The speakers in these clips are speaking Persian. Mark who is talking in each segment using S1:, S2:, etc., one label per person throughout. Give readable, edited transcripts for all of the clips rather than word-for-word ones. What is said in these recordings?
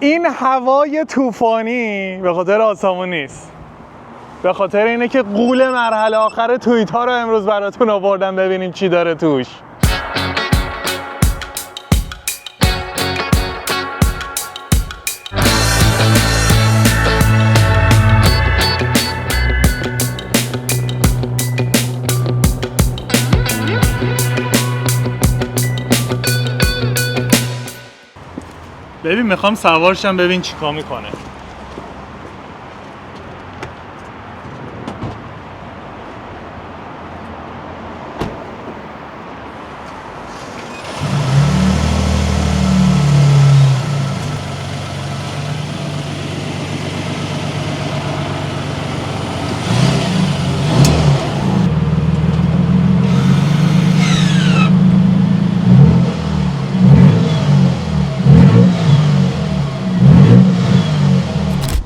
S1: این هوای طوفانی به خاطر آسمون نیست، به خاطر اینه که غول مرحله آخر توییتا رو امروز براتون آوردم ببینیم چی داره توش. ببین میخوام سوارشم ببین چیکار میکنه.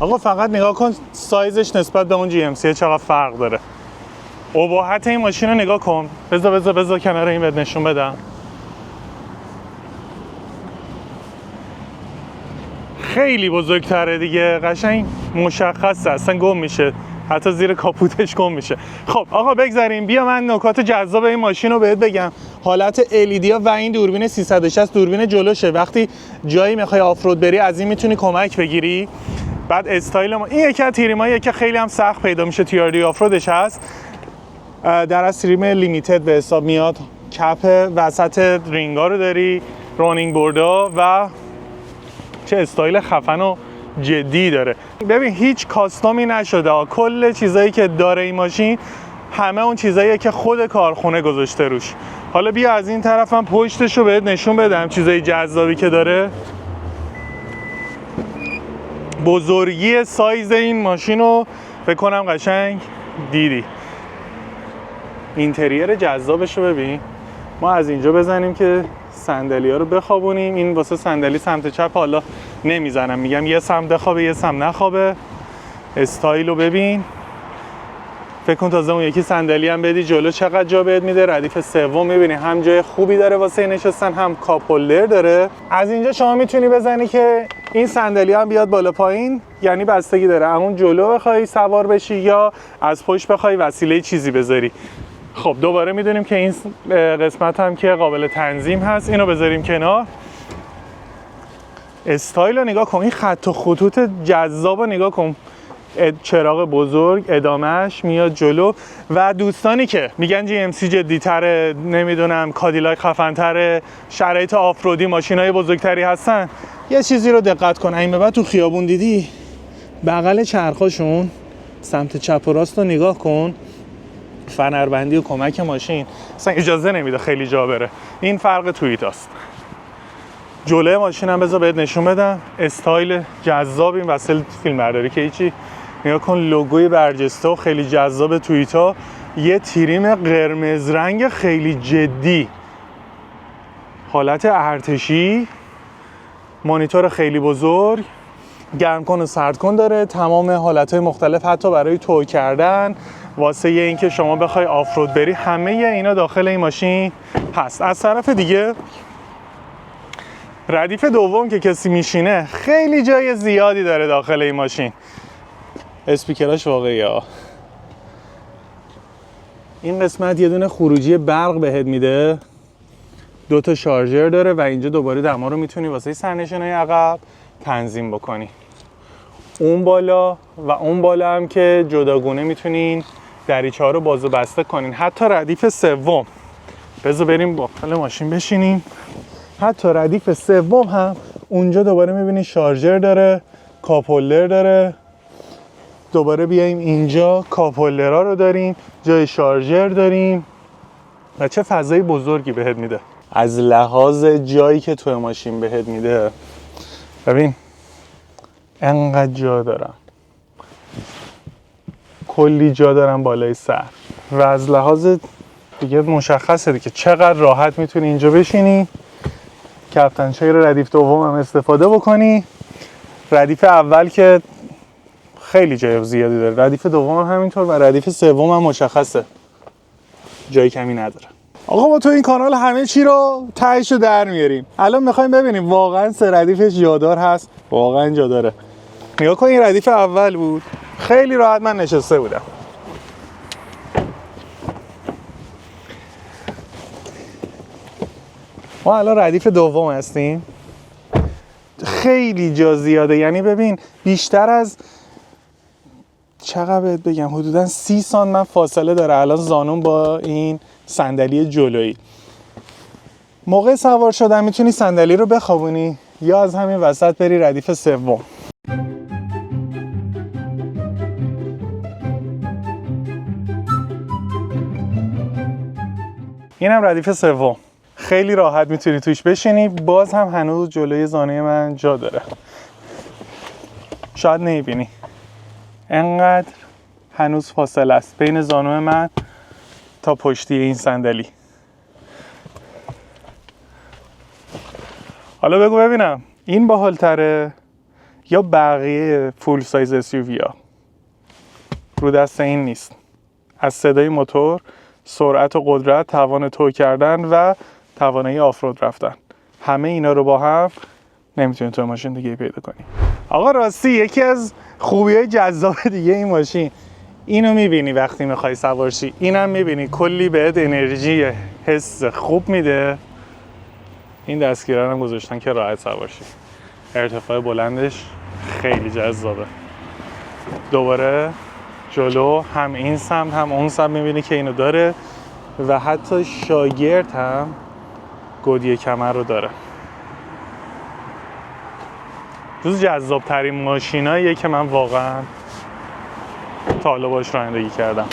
S1: آقا فقط نگاه کن سایزش نسبت به اون جی ام سی چقدر فرق داره. اباحت این ماشین رو نگاه کن. بذار کنار این بهت نشون بدم. خیلی بزرگتره دیگه، قشنگ مشخصه، اصلا گم میشه، حتی زیر کاپوتش گم میشه. خب آقا بگذاریم، بیا من نکات جذاب این ماشین رو بهت بگم. حالت LED ها و این دوربین 360 دوربین جلوشه، وقتی جایی میخوای آفرود بری از این میتونی کمک بگیری. بعد استایل ما این یکی از تریماییه که خیلی هم سخت پیدا میشه، TRD آفرودش هست، در از تریم لیمیتد به حساب میاد. کپ وسط رینگا رو داری، رانینگ بوردا و چه استایل خفن و جدی داره. ببین هیچ کاستومی نشده، کل چیزایی که داره این ماشین همه اون چیزاییه که خود کارخونه گذاشته روش. حالا بیا از این طرف هم پشتش رو بهت نشون بدم چیزای جذابی که داره. بزرگی سایز این ماشین رو فکر کنم قشنگ دیدی. اینتریر جذابش رو ببین. ما از اینجا بزنیم که صندلی ها رو بخوابونیم. این واسه صندلی سمت چپ حالا نمیزنم، میگم یه سمت بخوابه یه سمت نخوابه. استایل رو ببین، فکر کن تازه اون یکی صندلی هم بدی جلو چقدر جا بهت میده. ردیف سوم میبینی هم جای خوبی داره واسه نشستن، هم کاپ هولدر داره. از اینجا شما میتونی بزنی که این صندلی هم بیاد بالا پایین، یعنی بستگی داره همون جلو بخوای سوار بشی یا از پشت بخوای وسیله چیزی بذاری. خب دوباره میدونیم که این قسمت هم که قابل تنظیم هست، اینو بذاریم کنار. استایل رو نگاه کن، این خط و خطوط جذاب رو نگاه کن. چراغ بزرگ ادامهش میاد جلو. و دوستانی که میگن جی ام سی جدی تره، نمیدونم کادیلاک خفن تره، شرایط آفرودی ماشینای بزرگتری هستن، یه چیزی رو دقت کن. این به بعد تو خیابون دیدی بغل چرخاشون سمت چپ و راست رو نگاه کن، فنربندی و کمک ماشین اصلا اجازه نمیده خیلی جا بره. این فرق توییتاست. جلوی ماشین هم بذار بهت نشون بدم. استایل جذاب این وسیله فیلمبرداری که هیچی. نگاه کن لوگوی برجسته و خیلی جذاب توییتا. یه تریم قرمز رنگ خیلی جدی، حالت ارتشی، مانیتور خیلی بزرگ، گرم کن و سرد کن داره، تمام حالتهای مختلف حتی برای تو کردن واسه اینکه شما بخوای آفرود بری، همه اینا داخل این ماشین هست. از طرف دیگه ردیف دوم که کسی میشینه خیلی جای زیادی داره داخل این ماشین. اسپیکراش واقعی ها. این قسمت یه دونه خروجی برق بهت میده، 2 تا شارژر داره و اینجا دوباره دما رو میتونی واسه سرنشینای عقب تنظیم بکنی. اون بالا و اون بالا هم که جداگونه میتونین دریچه‌ها رو باز و بسته کنین. حتی ردیف سوم، بذار بریم داخل ماشین بشینیم. حتی ردیف سوم هم اونجا دوباره میبینی شارژر داره، کاپ هولدر داره. دوباره بیایم اینجا، کاپ هولدرها رو داریم، جای شارژر داریم و چه فضای بزرگی بهت میده. از لحاظ جایی که توی ماشین بهت میده، ببین انقدر جا دارم، کلی جا دارم بالای سر و از لحاظ دیگه مشخصه دیگه چقدر راحت میتونی اینجا بشینی. کفتن چای ردیف دوم هم استفاده بکنی. ردیف اول که خیلی جای زیادی داره، ردیف دوم هم همینطور و ردیف سوم هم مشخصه جای کمی نداره. آقا ما تو این کانال همه چی رو تهش رو در میاریم. الان میخوایم ببینیم واقعا سه ردیفش جادار هست، واقعا جاداره. نگاه کن این ردیف اول بود، خیلی راحت من نشسته بودم. ما الان ردیف دوم هستیم، خیلی جا زیاده، یعنی ببین بیشتر از چقدر بهت بگم حدودا 30 سانت من فاصله داره الان زانوم با این صندلی جلویی. موقع سوار شدن میتونی صندلی رو بخوابونی یا از همین وسط بری ردیف سوم. اینم ردیف سوم، خیلی راحت میتونی توش بشینی، باز هم هنوز جلوی زانوی من جا داره. شاید نمیبینی انقدر هنوز فاصله است بین زانو من تا پشتی این صندلی. حالا بگو ببینم این باحال‌تره یا بقیه فول سایز SUV ها؟ رو دست این نیست. از صدای موتور، سرعت و قدرت، توان تو کردن و توانایی آفرود رفتن، همه اینا رو با هم نمیتونی تو ماشین دیگه پیدا کنی. آقا راستی یکی از خوبی‌های جذاب دیگه این ماشین، اینو میبینی وقتی میخوای سوار شی، اینم میبینی کلی بهت انرژی حس خوب میده. این دستگیرا هم گذاشتن که راحت سوار شی. ارتفاع بلندش خیلی جذابه. دوباره جلو هم این سمت هم اون سمت میبینی که اینو داره و حتی شاگرد هم گودی کمر رو داره. جز جذاب ترین ماشیناییه که من واقعا تا حالا باش رانندگی کردم.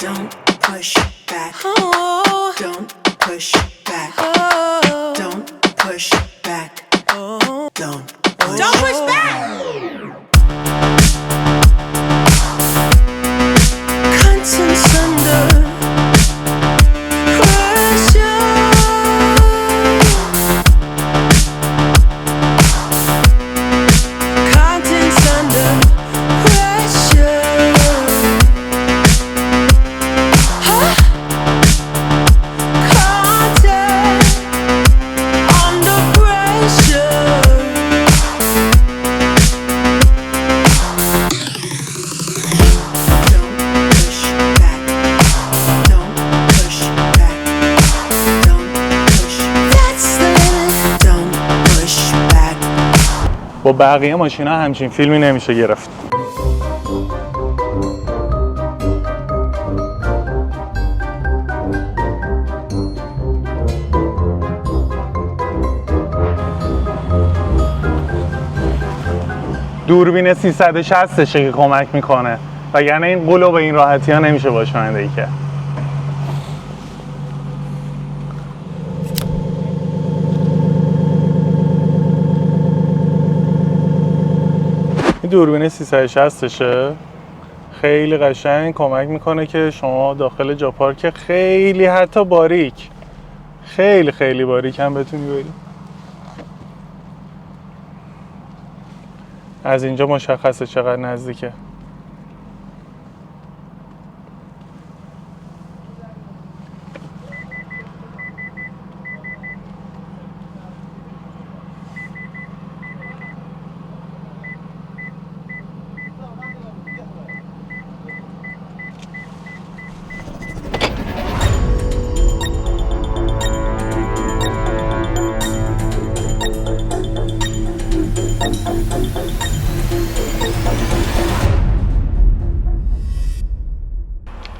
S2: Don't push back. Oh. Don't push back. Oh. Don't push back. Oh. Don't push back. Contents under pressure. Contents under pressure.
S1: با بقیه ماشینا همچین فیلمی نمیشه گرفت. دوربین 360 که کمک میکنه و یعنی این قلو به این راحتی ها نمیشه باش رانندگی کرد. این دوربین 360 خیلی قشنگ کمک میکنه که شما داخل جا پارک خیلی حتی باریک، خیلی باریک هم بتونی بری. از اینجا مشخصه چقدر نزدیکه.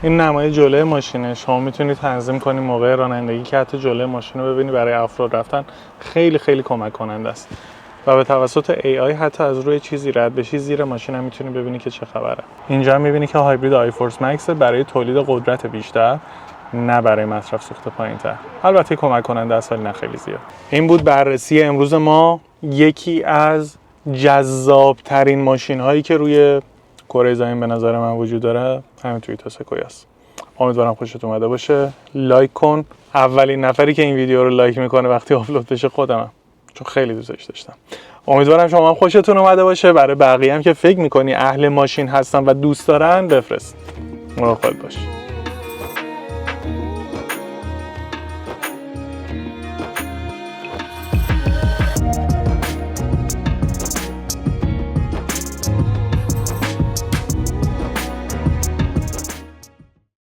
S1: این نمای جلوی ماشینه، شما میتونی تنظیم کنی موقع رانندگی که حتی جلوی ماشین رو ببینی. برای افراد رفتن خیلی کمک کننده است و به توسط AI حتی از روی چیزی رد بشی زیر ماشین هم میتونی ببینی که چه خبره. اینجا هم میبینی که هایبرید آیفورس مکس برای تولید قدرت بیشتر، نه برای مصرف سوخت پایین‌تر. البته کمک کننده است ولی نه خیلی زیاد. این بود بررسی امروز ما، یکی از جذاب ترین ماشین هایی که روی کره زمین به نظر من وجود داره همین تویوتا سکویا است. امیدوارم خوشت اومده باشه. لایک کن. اولین نفری که این ویدیو رو لایک میکنه وقتی آپلود بشه خودمم، چون خیلی دوستش داشتم. امیدوارم شما هم خوشتون اومده باشه. برای بقیه هم که فکر میکنی اهل ماشین هستن و دوست دارن بفرست. مراقب باش.